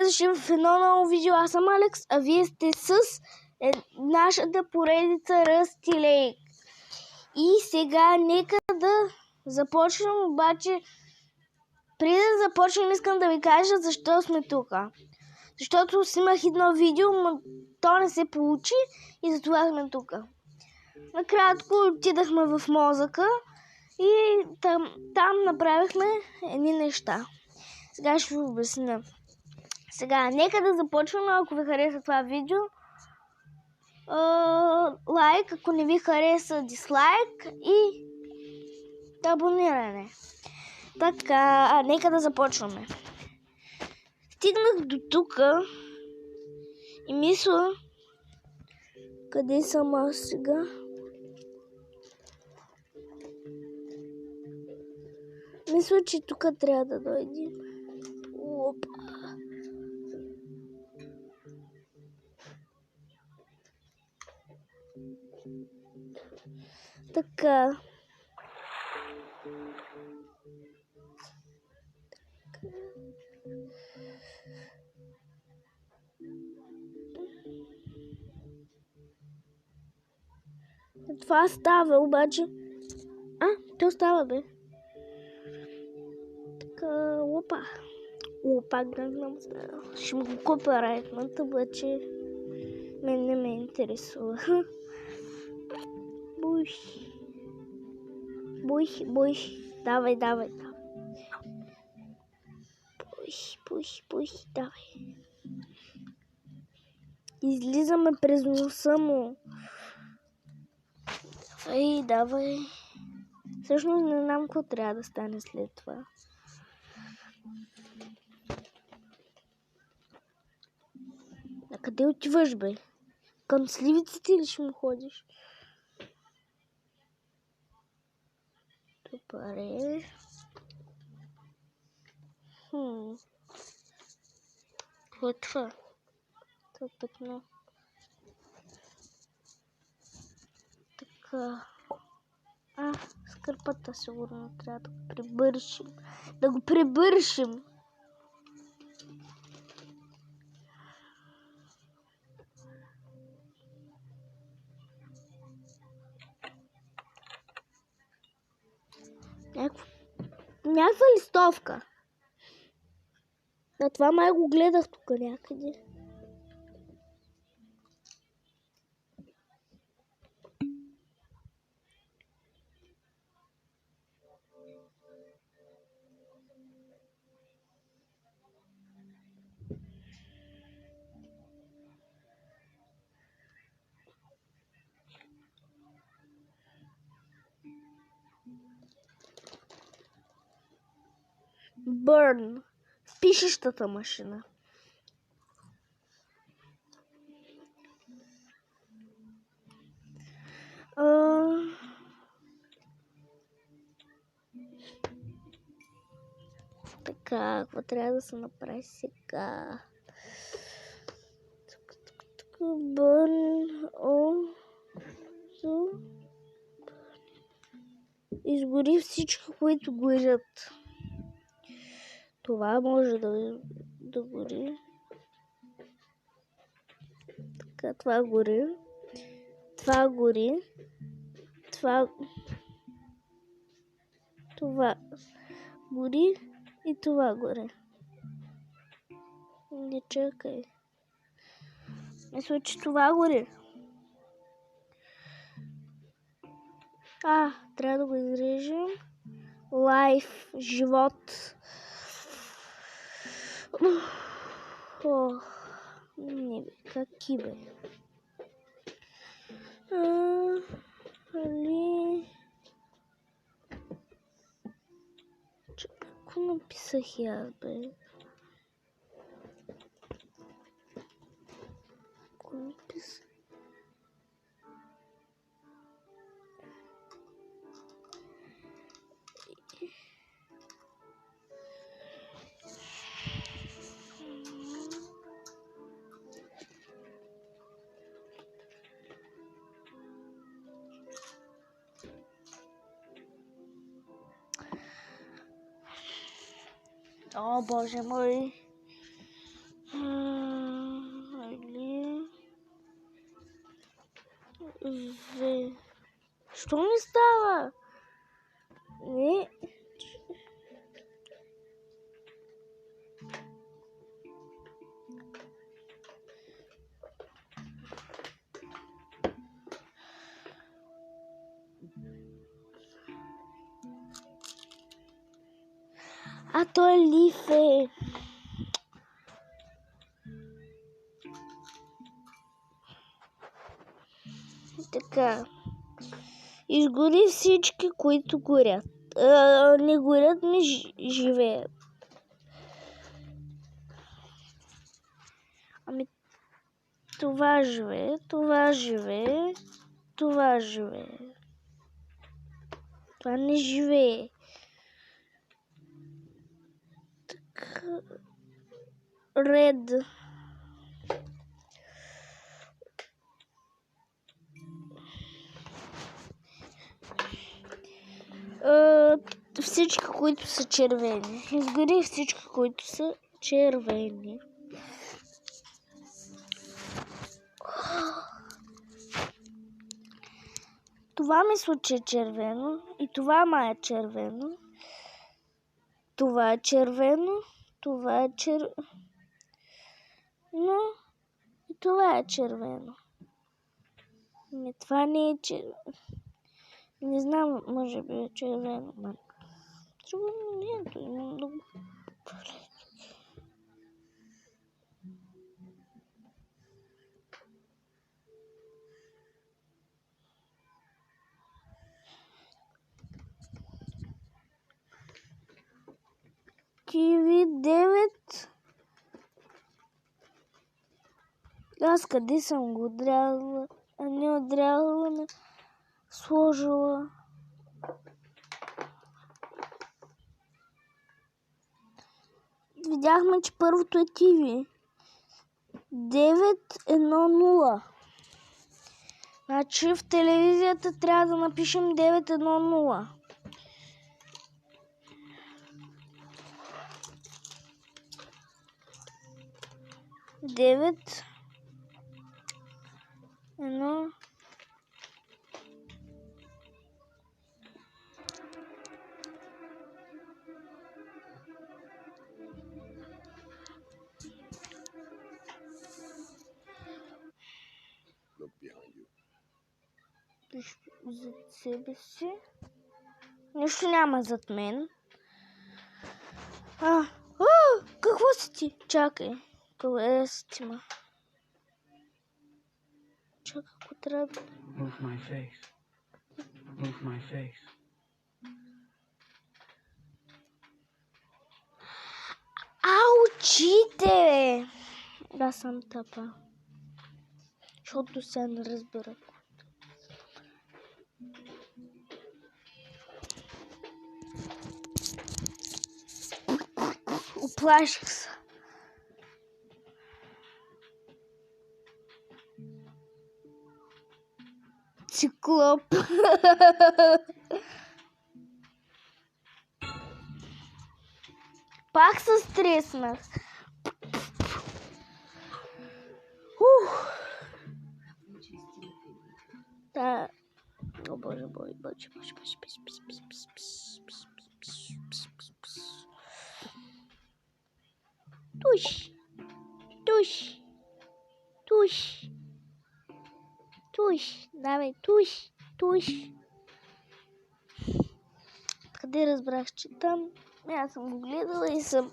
дошли в едно ново видео. Аз съм Алекс, а вие сте с нашата поредица Ръстилейк. И сега нека да започнем, обаче преди да започнем искам да ви кажа защо сме тук. Защото снимах едно видео, но то не се получи и затова сме тук. Накратко отидахме в мозъка и там направихме едни неща. Сега ще ви обясня. Сега, нека да започваме. Ако ви хареса това видео, лайк, ако не ви хареса, дислайк и абониране. Така, нека да започваме. Стигнах до тук и мисля, къде съм аз сега? Мисля, че тук трябва да дойдем. Опа. Така. Това става, обаче. То става, бе. Така, опа. Опа, гънам. Ще му го купя райтмата, обаче мен не ме интересува. Буй. Давай. Буй, давай. Излизаме през носа му. Давай. Всъщност не знам какво трябва да стане след това. А къде отиваш, бе? Към сливиците ли ще му ходиш? Добре. Какво е това? Това е петно. Така. Скърпата сигурно трябва да го прибършим. Някаква листовка. Това май го гледах тук някъде. Burn. Пишещата машина. Така, какво трябва да се направи сега? Burn. Изгори всичко, които горят. Това може да гори. Така, това гори. Това гори. Това гори и това гори. Не чакай. Мисля, че това гори. Трябва да го изрежем. Лайф, живот. Не бе, каки бе? Какво написах аз, бе? Какво написах? О, Боже мой! Що не става? Не. А той лиф е. Така. Изгори всички, които горят. Не горят, ми живеят. Ами това живее, това живее, това живее. Това не живее. Така. Ред. Всички, които са червени. Изгори всички, които са червени. Това мисля, че е червено. И това май е червено. Това е червено. Това е червено. И това е червено. Не, това не е червено. Не знам, може би е червено. Червено не е. Има много. TV9. Аз къде съм го отрязала? Не отрязала, сложила. Видяхме, че първото е TV. 910. Значи в телевизията трябва да напишем 910. Девет. Едно. Зад себе си. Нищо няма зад мен. Какво си ти? Чакай. Къде си ти, ма? Чакай, ако трябва... Move my face. Move my face. Очите! Да, съм тъпа. Защото сега не разбира. Оплаших се. Циклоп. Пак се стреснах. Да. О, боже, боже. Туш. Давай, туш. Къде разбрах, че там? Аз съм го гледала и съм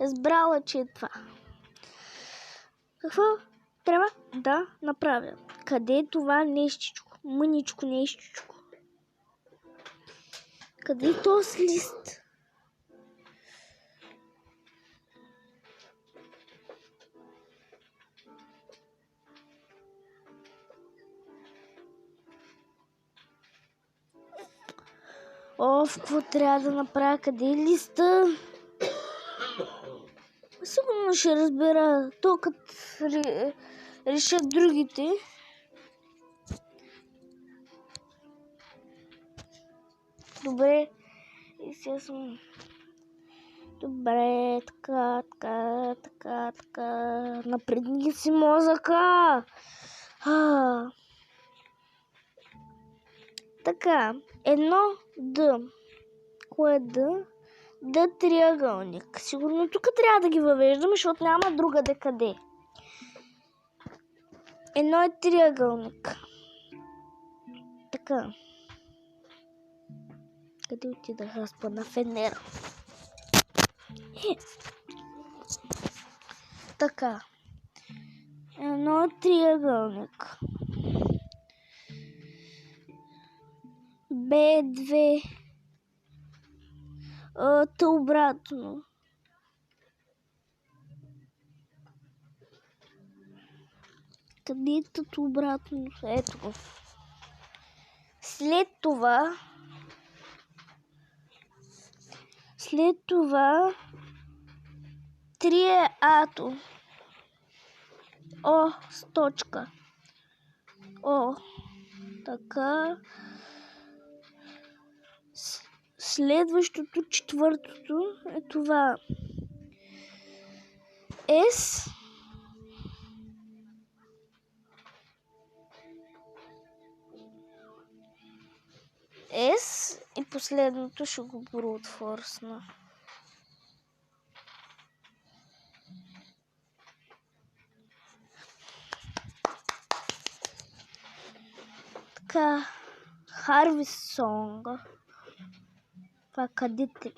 разбрала, че е това. Какво трябва да направя? Къде е това нещичко? Мъничко нещичко. Къде е този лист? Какво трябва да направя? Къде е листа? Сигурно ще разбера. То като решат другите. Добре. И сега съм... Добре, така. Напредни си мозъка. Така, едно Д. Кое е Д? Д триъгълник. Сигурно тук трябва да ги въвеждаме, защото няма другаде къде. Едно е триъгълник. Така. Къде отидах аз на фенера? Така. Едно е триъгълник. Б2. Та обратно. Къде е тъто обратно? Ето го. След това 3 е ато. О, с точка. О, така. Следващото, четвъртото е това. С. С и последното ще го брутфорсна. Така, Harvest Song. Това къде те?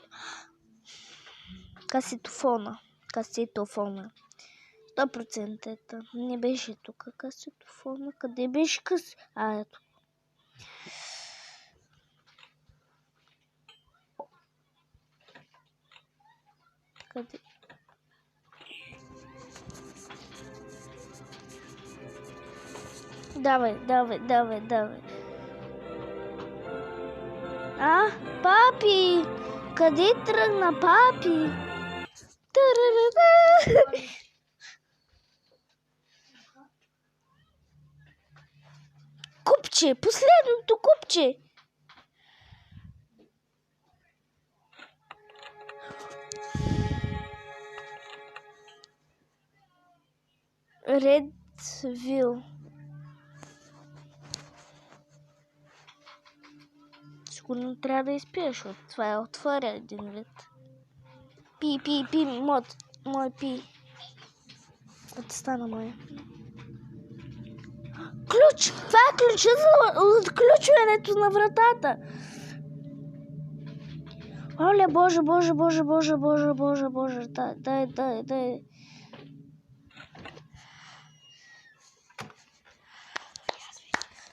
Касетофона. 100% не беше тук касетофона. Къде беше ето. Къде? Давай. Папи! Къде тръгна, папи? Купче! Последното купче! Редвил. Сигурно трябва да изпия, защото това е отваря един вид. Пи, мой пи. Да стана моя. Ключ! Това е ключа за отключването на вратата. Оле, Боже. Дай.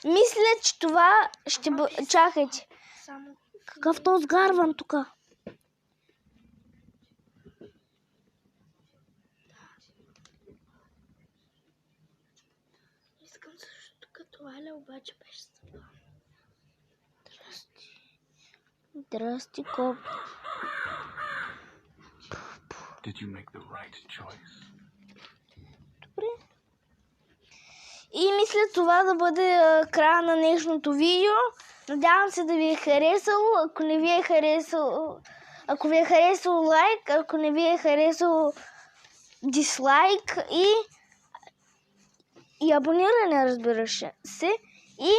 Мисля, че това ще бъде... Чакайте. Какъв то сгарван тук? Искам също като Аля, обаче беше събрана. Здрасти, коп. Did you make the right choice? Добре. И мисля това да бъде края на днешното видео. Надявам се да ви е харесало. Ако не ви е харесало, ако ви е харесало, лайк, ако не ви е харесало, дислайк и абониране, разбира се. И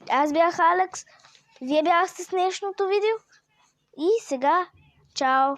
аз бях Алекс, вие бяхте с днешното видео. И сега, чао!